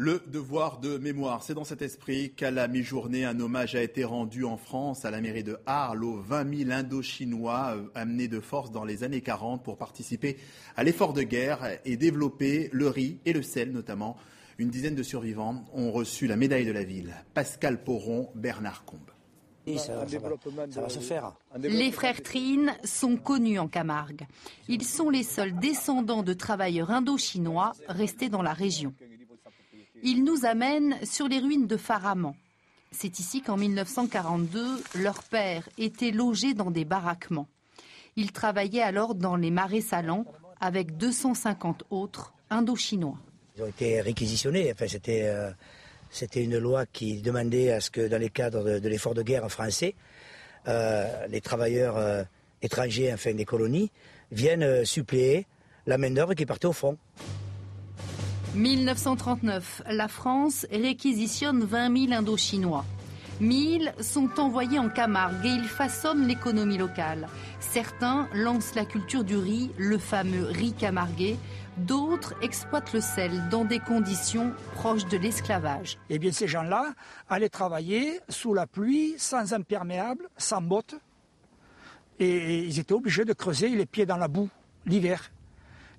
Le devoir de mémoire, c'est dans cet esprit qu'à la mi-journée, un hommage a été rendu en France à la mairie de Arles aux 20 000 Indochinois amenés de force dans les années 40 pour participer à l'effort de guerre et développer le riz et le sel notamment. Une dizaine de survivants ont reçu la médaille de la ville. Pascal Poron, Bernard Combe. Ça va se faire. Les frères Trine sont connus en Camargue. Ils sont les seuls descendants de travailleurs indochinois restés dans la région. Ils nous amènent sur les ruines de Faraman. C'est ici qu'en 1942, leur père était logé dans des baraquements. Ils travaillaient alors dans les marais salants avec 250 autres Indochinois. Ils ont été réquisitionnés. Enfin, c'était une loi qui demandait à ce que dans les cadres de l'effort de guerre français, les travailleurs étrangers, enfin des colonies, viennent suppléer la main-d'œuvre qui partait au front. 1939, la France réquisitionne 20 000 Indochinois. 1000 sont envoyés en Camargue et ils façonnent l'économie locale. Certains lancent la culture du riz, le fameux riz camarguais. D'autres exploitent le sel dans des conditions proches de l'esclavage. Eh bien, ces gens-là allaient travailler sous la pluie, sans imperméable, sans bottes. Et ils étaient obligés de creuser les pieds dans la boue l'hiver.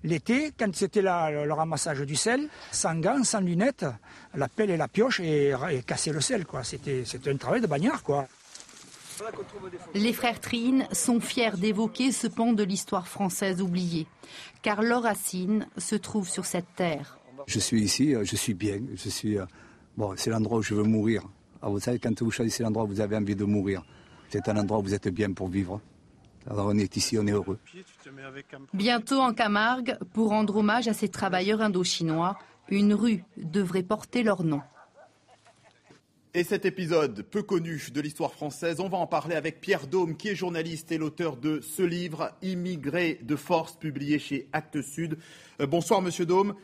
L'été, quand c'était le ramassage du sel, sans gants, sans lunettes, la pelle et la pioche et casser le sel, quoi. C'était un travail de bagnard, quoi. Les frères Trine sont fiers d'évoquer ce pan de l'histoire française oubliée, car leurs racines se trouvent sur cette terre. Je suis ici, je suis bien, c'est l'endroit où je veux mourir. Alors vous savez, quand vous choisissez l'endroit où vous avez envie de mourir, c'est un endroit où vous êtes bien pour vivre. Alors on est ici, on est heureux. Bientôt en Camargue, pour rendre hommage à ces travailleurs indochinois, une rue devrait porter leur nom. Et cet épisode peu connu de l'histoire française, on va en parler avec Pierre Daume, qui est journaliste et l'auteur de ce livre « Immigrés de force » publié chez Actes Sud. Bonsoir Monsieur Daume.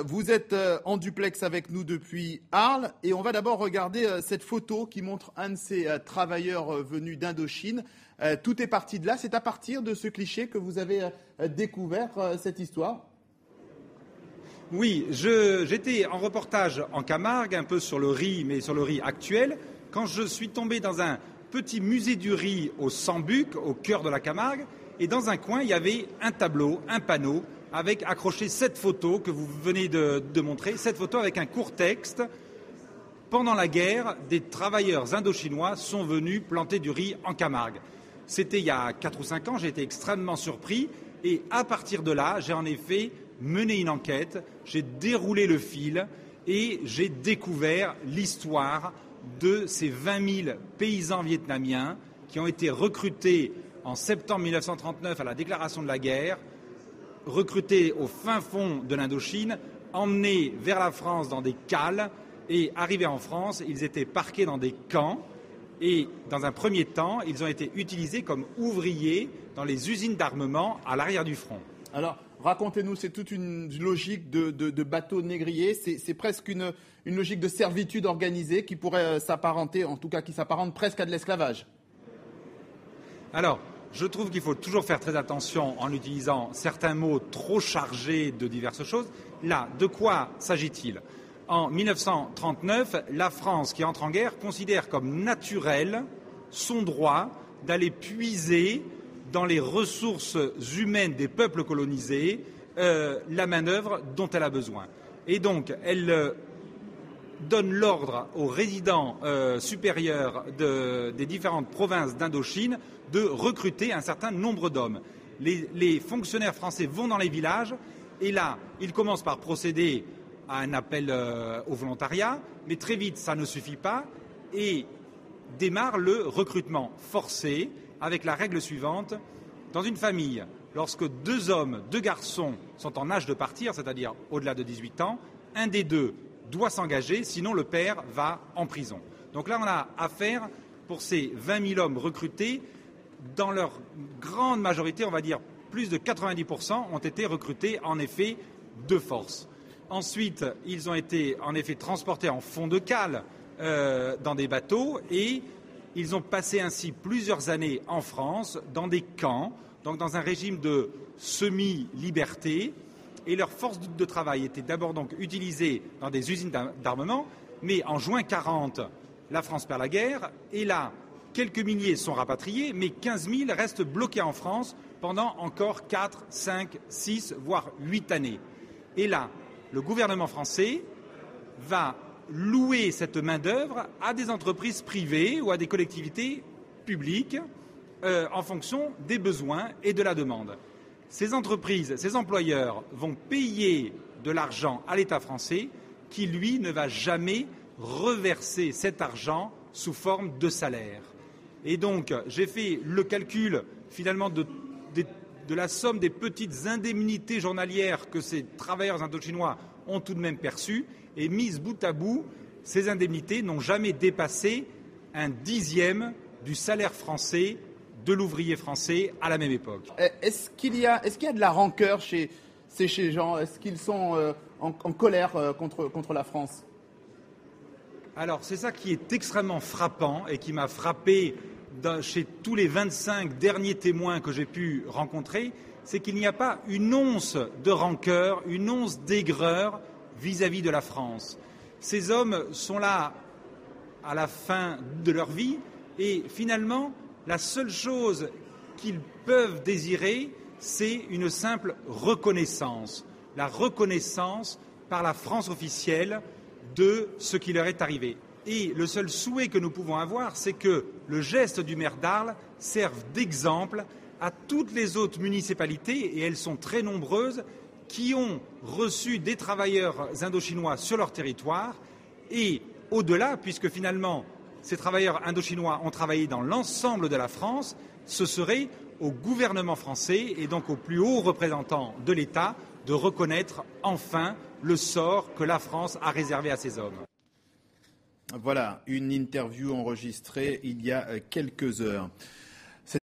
Vous êtes en duplex avec nous depuis Arles et on va d'abord regarder cette photo qui montre un de ces travailleurs venus d'Indochine. Tout est parti de là. C'est à partir de ce cliché que vous avez découvert cette histoire ? Oui, j'étais en reportage en Camargue, un peu sur le riz, mais sur le riz actuel, quand je suis tombé dans un petit musée du riz au Sambuc, au cœur de la Camargue, et dans un coin, il y avait un tableau, un panneau, avec accroché cette photo que vous venez de montrer, cette photo avec un court texte. Pendant la guerre, des travailleurs indochinois sont venus planter du riz en Camargue. C'était il y a 4 ou 5 ans, j'ai été extrêmement surpris, et à partir de là, j'ai en effet mené une enquête, j'ai déroulé le fil et j'ai découvert l'histoire de ces 20 000 paysans vietnamiens qui ont été recrutés en septembre 1939 à la déclaration de la guerre, recrutés au fin fond de l'Indochine, emmenés vers la France dans des cales et arrivés en France, ils étaient parqués dans des camps et dans un premier temps, ils ont été utilisés comme ouvriers dans les usines d'armement à l'arrière du front. Alors, racontez-nous, c'est toute une logique de bateau négrier, c'est presque une logique de servitude organisée qui pourrait s'apparenter, en tout cas qui s'apparente presque à de l'esclavage. Alors, je trouve qu'il faut toujours faire très attention en utilisant certains mots trop chargés de diverses choses. Là, de quoi s'agit-il ? En 1939, la France, qui entre en guerre, considère comme naturel son droit d'aller puiser dans les ressources humaines des peuples colonisés la manœuvre dont elle a besoin. Et donc, elle donne l'ordre aux résidents supérieurs des différentes provinces d'Indochine de recruter un certain nombre d'hommes. Les fonctionnaires français vont dans les villages et là, ils commencent par procéder à un appel au volontariat, mais très vite, ça ne suffit pas et démarre le recrutement forcé avec la règle suivante. Dans une famille, lorsque 2 hommes, 2 garçons sont en âge de partir, c'est-à-dire au-delà de 18 ans, un des 2 doit s'engager, sinon le père va en prison. Donc là, on a affaire, pour ces 20 000 hommes recrutés, dans leur grande majorité, on va dire plus de 90%, ont été recrutés en effet de force. Ensuite, ils ont été en effet transportés en fond de cale dans des bateaux et ils ont passé ainsi plusieurs années en France dans des camps, donc dans un régime de semi-liberté. et leur force de travail était d'abord donc utilisée dans des usines d'armement, mais en juin 40, la France perd la guerre, et là, quelques milliers sont rapatriés, mais 15 000 restent bloqués en France pendant encore 4, 5, 6, voire 8 années. Et là, le gouvernement français va louer cette main-d'œuvre à des entreprises privées ou à des collectivités publiques en fonction des besoins et de la demande. Ces entreprises, ces employeurs vont payer de l'argent à l'État français qui, lui, ne va jamais reverser cet argent sous forme de salaire. Et donc, j'ai fait le calcul, finalement, de la somme des petites indemnités journalières que ces travailleurs indochinois ont tout de même perçues, et mises bout à bout, ces indemnités n'ont jamais dépassé 1/10 du salaire français de l'ouvrier français à la même époque. Est-ce qu'il y a de la rancœur chez ces gens? Est-ce qu'ils sont en colère contre la France? Alors, c'est ça qui est extrêmement frappant et qui m'a frappé chez tous les 25 derniers témoins que j'ai pu rencontrer, c'est qu'il n'y a pas une once de rancœur, une once d'aigreur vis-à-vis de la France. Ces hommes sont là à la fin de leur vie et finalement, la seule chose qu'ils peuvent désirer, c'est une simple reconnaissance. La reconnaissance par la France officielle de ce qui leur est arrivé. Et le seul souhait que nous pouvons avoir, c'est que le geste du maire d'Arles serve d'exemple à toutes les autres municipalités, et elles sont très nombreuses, qui ont reçu des travailleurs indochinois sur leur territoire. Et au-delà, puisque finalement ces travailleurs indochinois ont travaillé dans l'ensemble de la France, ce serait au gouvernement français et donc aux plus hauts représentants de l'État de reconnaître enfin le sort que la France a réservé à ces hommes. Voilà, une interview enregistrée il y a quelques heures.